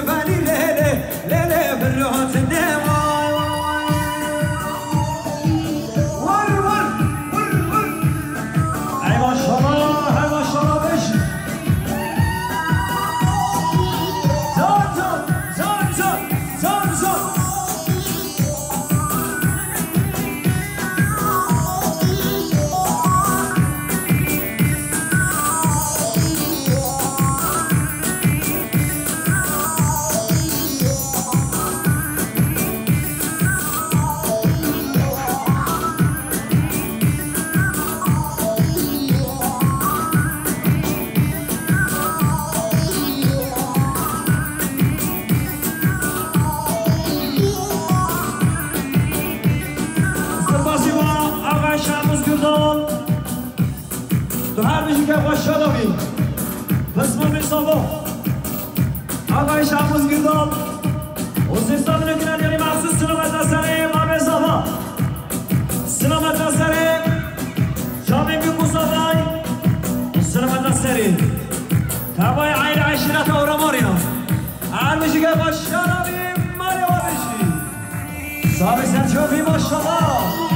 بالي ليلي ليلي بالروح النوى بس ما بيصابه آقای شموز گردال وزیستان نکنن یعنی مخصوص سلامت نسره ما بيصابه سلامت نسره جامعه بيقصادای سلامت نسره تبای عین عشرت اورا مارينا عربشی که باشارمی ماری وابشی صاحب سرچوبی ماشالله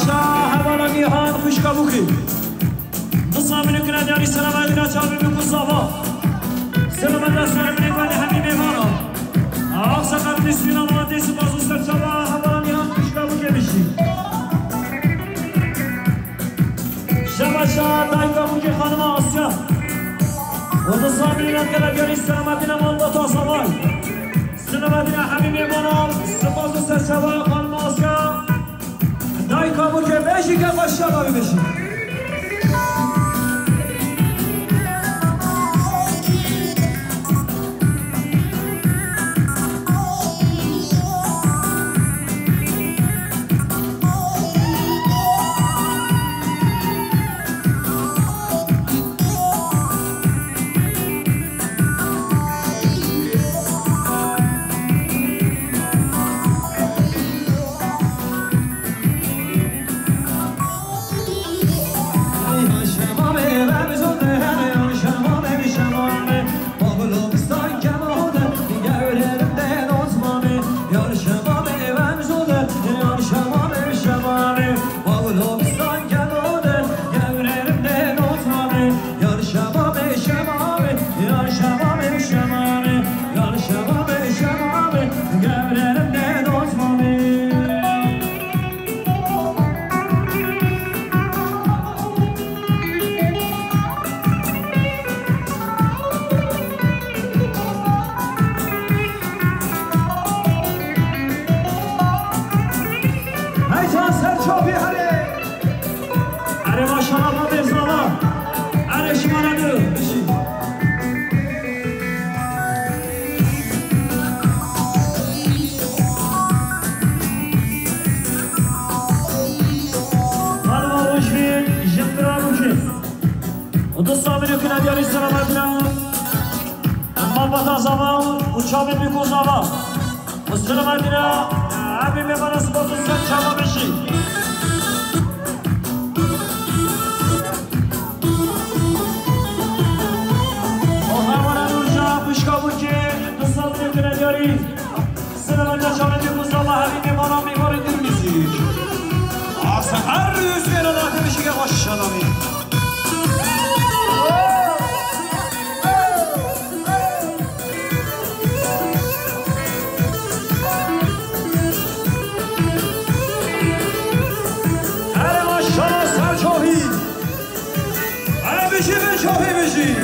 شباشا حوالا میهان خوشکا بوکی نصابی نکنه دیاری سلام دینا چاوی بکن صافا سلام دستور منگوانی همین میمانا آق سقب نسبینا مانده سپاس استر چابا حوالا میهان خوشکا بوکی بشی شباشا دایگا بوکی خانم آسیا و نصابی نکنه دیاری سلام دینا مانده تا صافای سلام دینا همین میمانا سپاس استر چابا خانم آسیا دای کابو که بشی که باش شبابی بشی uçağı bir kozava. Üstüne madina, abime bana spotu sen çaba beşi. O havana nurca, pışka buki, dısal tekine diyoruz. Sınavında çaba bir kozava, abime bana mihvar edir müzik. Aksa her yüzüne da demişike başlayalım. Şohi beşi.